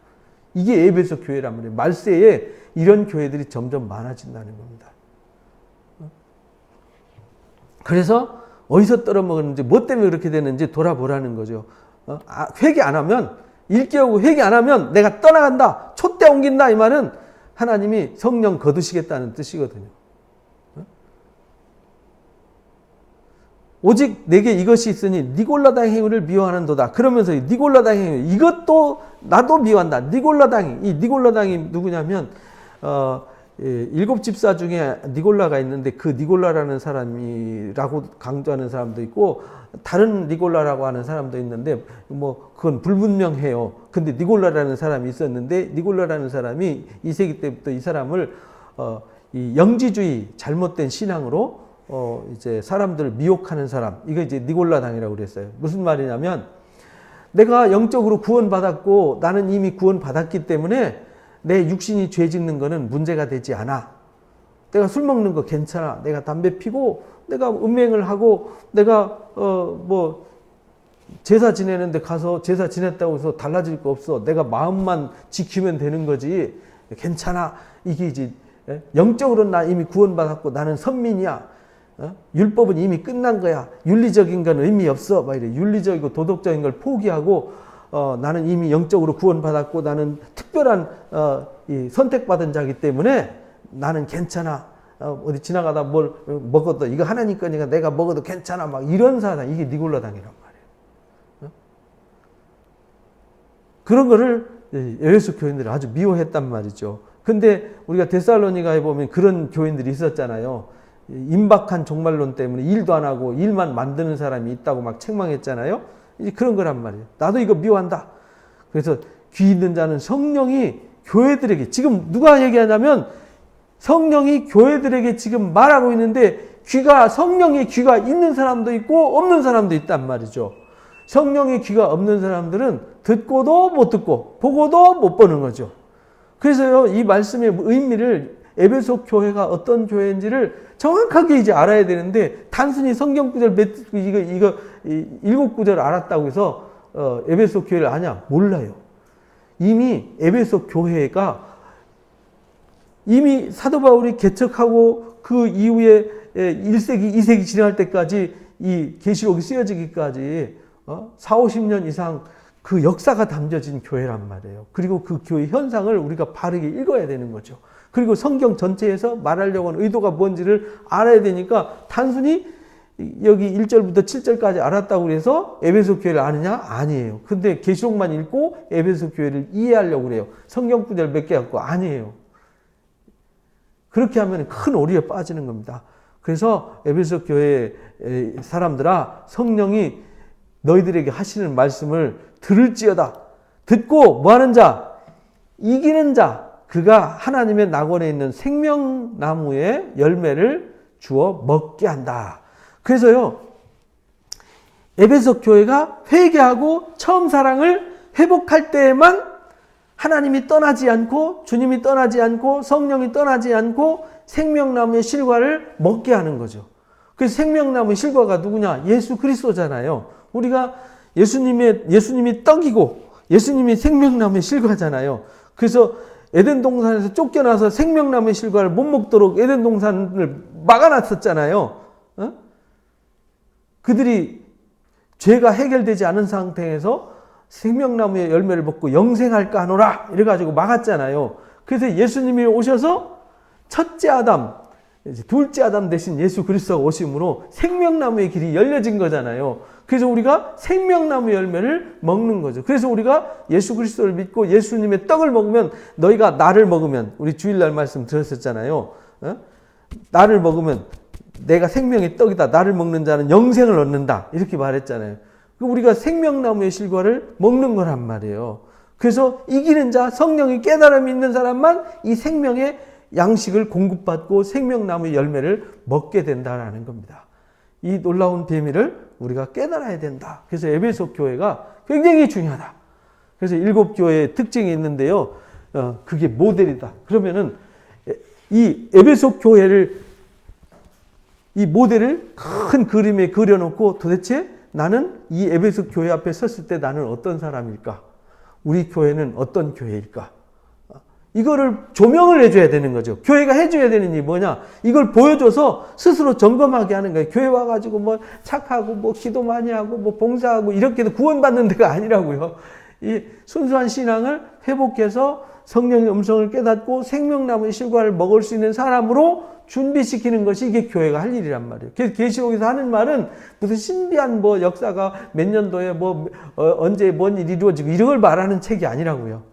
이게 에베소 교회란 말이에요. 말세에 이런 교회들이 점점 많아진다는 겁니다. 그래서 어디서 떨어먹었는지 뭐 때문에 그렇게 됐는지 돌아보라는 거죠. 회개 안 하면, 일깨우고 회개 안 하면 내가 떠나간다, 촛대 옮긴다, 이 말은 하나님이 성령 거두시겠다는 뜻이거든요. 오직 내게 이것이 있으니 니골라당 행위를 미워하는도다. 그러면서 니골라당 행위, 이것도 나도 미워한다. 니골라당, 이 니골라당이 누구냐면 7집사 중에 니골라가 있는데 그 니골라라는 사람이라고 강조하는 사람도 있고 다른 니골라라고 하는 사람도 있는데 뭐 그건 불분명해요. 근데 니골라라는 사람이 있었는데 니골라라는 사람이 2세기 때부터 이 사람을 이 영지주의 잘못된 신앙으로 이제 사람들을 미혹하는 사람, 이거 이제 니골라당이라고 그랬어요. 무슨 말이냐면 내가 영적으로 구원받았고 나는 이미 구원받았기 때문에 내 육신이 죄 짓는 거는 문제가 되지 않아. 내가 술 먹는 거 괜찮아. 내가 담배 피고 내가 음행을 하고 내가 뭐 제사 지내는데 가서 제사 지냈다고 해서 달라질 거 없어. 내가 마음만 지키면 되는 거지. 괜찮아. 이게 이제 영적으로는 나 이미 구원받았고 나는 선민이야. 율법은 이미 끝난 거야. 윤리적인 건 의미 없어. 막 이래. 윤리적이고 도덕적인 걸 포기하고 나는 이미 영적으로 구원받았고 나는 특별한 이 선택받은 자이기 때문에 나는 괜찮아. 어디 지나가다 뭘 먹어도 이거 하나님 거니까 내가 먹어도 괜찮아. 막 이런 사람, 이게 니골라당이란 말이에요. 그런 거를 에베소 교인들이 아주 미워했단 말이죠. 근데 우리가 데살로니가에 보면 그런 교인들이 있었잖아요. 임박한 종말론 때문에 일도 안 하고 일만 만드는 사람이 있다고 막 책망했잖아요. 이제 그런 거란 말이에요. 나도 이거 미워한다. 그래서 귀 있는 자는 성령이 교회들에게, 지금 누가 얘기하냐면 성령이 교회들에게 지금 말하고 있는데 성령의 귀가 있는 사람도 있고 없는 사람도 있단 말이죠. 성령의 귀가 없는 사람들은 듣고도 못 듣고 보고도 못 보는 거죠. 그래서요, 이 말씀의 의미를 에베소 교회가 어떤 교회인지를 정확하게 이제 알아야 되는데 단순히 성경 구절 이거 7구절 알았다고 해서 에베소 교회를 아냐? 몰라요. 이미 에베소 교회가 이미 사도 바울이 개척하고 그 이후에 1세기, 2세기 지날 때까지 이 계시록이 쓰여지기까지 4, 50년 이상 그 역사가 담겨진 교회란 말이에요. 그리고 그 교회 현상을 우리가 바르게 읽어야 되는 거죠. 그리고 성경 전체에서 말하려고 하는 의도가 뭔지를 알아야 되니까 단순히 여기 1절부터 7절까지 알았다고 해서 에베소 교회를 아느냐? 아니에요. 근데 계시록만 읽고 에베소 교회를 이해하려고 그래요. 성경 구절 몇 개 갖고 아니에요. 그렇게 하면 큰 오리에 빠지는 겁니다. 그래서 에베소 교회 사람들아, 성령이 너희들에게 하시는 말씀을 들을지어다. 듣고 뭐하는 자? 이기는 자. 그가 하나님의 낙원에 있는 생명나무의 열매를 주어 먹게 한다. 그래서요, 에베소 교회가 회개하고 처음 사랑을 회복할 때에만 하나님이 떠나지 않고 주님이 떠나지 않고 성령이 떠나지 않고 생명나무의 실과를 먹게 하는 거죠. 그래서 생명나무의 실과가 누구냐? 예수 그리스도잖아요. 우리가 예수님이 떡이고 예수님이 생명나무의 실과잖아요. 그래서 에덴 동산에서 쫓겨나서 생명나무의 실과를 못 먹도록 에덴 동산을 막아놨었잖아요. 그들이 죄가 해결되지 않은 상태에서 생명나무의 열매를 먹고 영생할까 하노라 이래가지고 막았잖아요. 그래서 예수님이 오셔서 첫째 아담, 둘째 아담 대신 예수 그리스도가 오심으로 생명나무의 길이 열려진 거잖아요. 그래서 우리가 생명나무 열매를 먹는 거죠. 그래서 우리가 예수 그리스도를 믿고 예수님의 떡을 먹으면, 너희가 나를 먹으면, 우리 주일날 말씀 들었었잖아요. 나를 먹으면 내가 생명의 떡이다. 나를 먹는 자는 영생을 얻는다. 이렇게 말했잖아요. 우리가 생명나무의 실과를 먹는 거란 말이에요. 그래서 이기는 자, 성령의 깨달음이 있는 사람만 이 생명의 양식을 공급받고 생명나무의 열매를 먹게 된다는 겁니다. 이 놀라운 비밀을 우리가 깨달아야 된다. 그래서 에베소 교회가 굉장히 중요하다. 그래서 7교회의 특징이 있는데요. 그게 모델이다. 그러면은 이 에베소 교회를, 이 모델을 큰 그림에 그려놓고 도대체 나는 이 에베소 교회 앞에 섰을 때 나는 어떤 사람일까? 우리 교회는 어떤 교회일까? 이거를 조명을 해줘야 되는 거죠. 교회가 해줘야 되는 일이 뭐냐? 이걸 보여줘서 스스로 점검하게 하는 거예요. 교회 와가지고 뭐 착하고 뭐 기도 많이 하고 뭐 봉사하고 이렇게 해도 구원받는 데가 아니라고요. 이 순수한 신앙을 회복해서 성령의 음성을 깨닫고 생명나무의 실과를 먹을 수 있는 사람으로 준비시키는 것이 이게 교회가 할 일이란 말이에요. 그래서 계시록에서 하는 말은 무슨 신비한 뭐 역사가 몇 년도에 뭐 언제 뭔 일이 이루어지고 이런 걸 말하는 책이 아니라고요.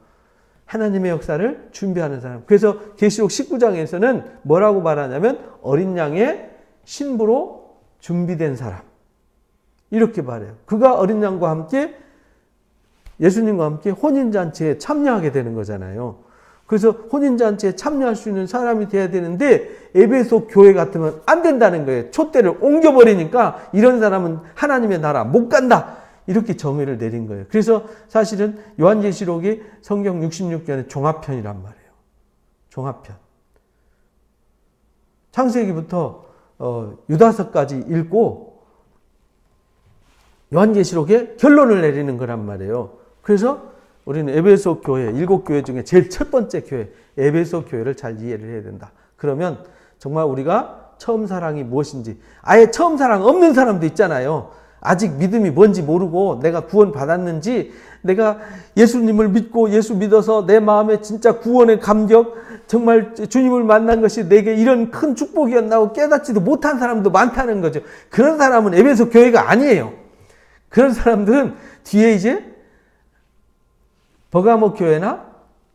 하나님의 역사를 준비하는 사람. 그래서 계시록 19장에서는 뭐라고 말하냐면 어린 양의 신부로 준비된 사람. 이렇게 말해요. 그가 어린 양과 함께 예수님과 함께 혼인잔치에 참여하게 되는 거잖아요. 그래서 혼인잔치에 참여할 수 있는 사람이 돼야 되는데 에베소 교회 같으면 안 된다는 거예요. 촛대를 옮겨버리니까 이런 사람은 하나님의 나라 못 간다. 이렇게 정의를 내린 거예요. 그래서 사실은 요한계시록이 성경 66권의 종합편이란 말이에요. 종합편. 창세기부터 유다서까지 읽고 요한계시록에 결론을 내리는 거란 말이에요. 그래서 우리는 에베소 교회, 7교회 중에 제일 첫 번째 교회, 에베소 교회를 잘 이해를 해야 된다. 그러면 정말 우리가 처음 사랑이 무엇인지, 아예 처음 사랑 없는 사람도 있잖아요. 아직 믿음이 뭔지 모르고 내가 구원 받았는지, 내가 예수님을 믿고 예수 믿어서 내 마음에 진짜 구원의 감격, 정말 주님을 만난 것이 내게 이런 큰 축복이었나고 깨닫지도 못한 사람도 많다는 거죠. 그런 사람은 에베소 교회가 아니에요. 그런 사람들은 뒤에 이제 버가모 교회나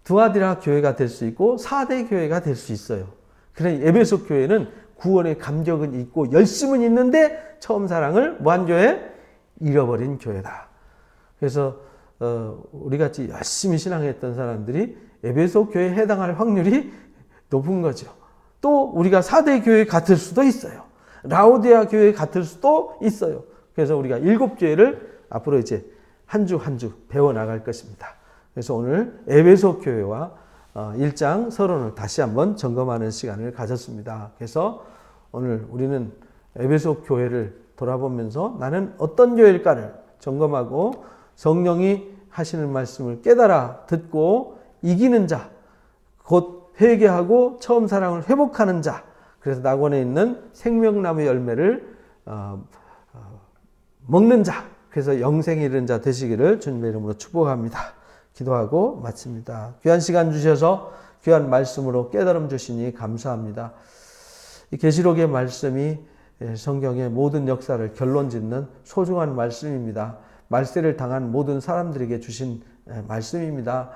두아디라 교회가 될 수 있고 4대 교회가 될 수 있어요. 그러니 에베소 교회는 구원의 감격은 있고 열심은 있는데 처음 사랑을 뭐한 교회? 잃어버린 교회다. 그래서 우리같이 열심히 신앙했던 사람들이 에베소 교회에 해당할 확률이 높은 거죠. 또 우리가 4대 교회 같을 수도 있어요. 라오디아 교회 같을 수도 있어요. 그래서 우리가 7교회를 앞으로 이제 한 주 한 주 배워나갈 것입니다. 그래서 오늘 에베소 교회와 1장 서론을 다시 한번 점검하는 시간을 가졌습니다. 그래서 오늘 우리는 에베소 교회를 돌아보면서 나는 어떤 교회일까를 점검하고 성령이 하시는 말씀을 깨달아 듣고 이기는 자, 곧 회개하고 처음 사랑을 회복하는 자, 그래서 낙원에 있는 생명나무 열매를 먹는 자, 그래서 영생에 이르는 자 되시기를 주님의 이름으로 축복합니다. 기도하고 마칩니다. 귀한 시간 주셔서 귀한 말씀으로 깨달음 주시니 감사합니다. 이 계시록의 말씀이 성경의 모든 역사를 결론짓는 소중한 말씀입니다. 말세를 당한 모든 사람들에게 주신 말씀입니다.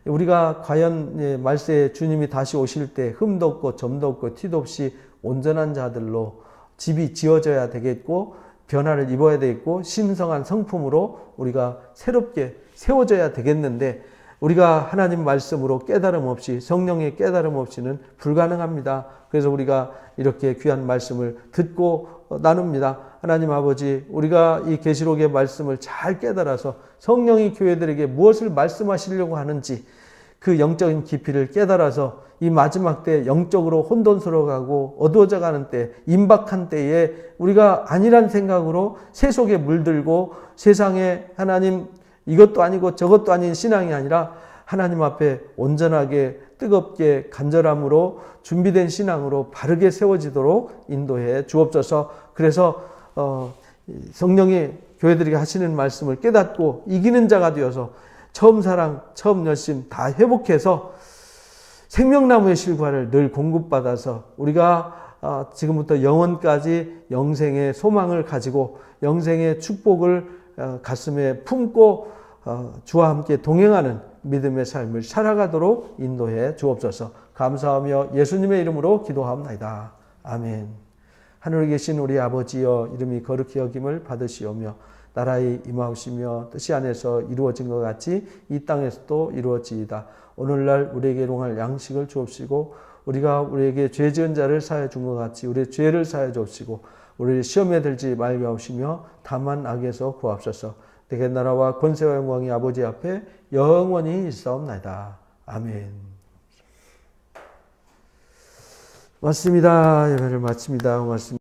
우리가 과연 말세에 주님이 다시 오실 때 흠도 없고 점도 없고 티도 없이 온전한 자들로 집이 지어져야 되겠고 변화를 입어야 되겠고 신성한 성품으로 우리가 새롭게 세워져야 되겠는데 우리가 하나님 말씀으로 깨달음 없이 성령의 깨달음 없이는 불가능합니다. 그래서 우리가 이렇게 귀한 말씀을 듣고 나눕니다. 하나님 아버지, 우리가 이 계시록의 말씀을 잘 깨달아서 성령이 교회들에게 무엇을 말씀하시려고 하는지 그 영적인 깊이를 깨달아서 이 마지막 때 영적으로 혼돈스러워가고 어두워져 가는 때, 임박한 때에 우리가 아니란 생각으로 세속에 물들고 세상에 하나님 이것도 아니고 저것도 아닌 신앙이 아니라 하나님 앞에 온전하게 뜨겁게 간절함으로 준비된 신앙으로 바르게 세워지도록 인도해 주옵소서. 그래서 성령이 교회들에게 하시는 말씀을 깨닫고 이기는 자가 되어서 처음 사랑, 처음 열심 다 회복해서 생명나무의 실과를 늘 공급받아서 우리가 지금부터 영원까지 영생의 소망을 가지고 영생의 축복을 가슴에 품고 주와 함께 동행하는 믿음의 삶을 살아가도록 인도해 주옵소서. 감사하며 예수님의 이름으로 기도합니다. 아멘. 하늘에 계신 우리 아버지여, 이름이 거룩히 여김을 받으시오며 나라의 임하시며 뜻이 안에서 이루어진 것 같이 이 땅에서도 이루어지이다. 오늘날 우리에게 일용할 양식을 주옵시고 우리가 우리에게 죄 지은 자를 사하여 준 것 같이 우리의 죄를 사하여 주옵시고 우리를 시험에 들지 말게 하시며 다만 악에서 구하옵소서. 내게 나라와 권세와 영광이 아버지 앞에 영원히 있사옵나이다. 아멘. 맞습니다. 예배를 마칩니다. 고맙습니다.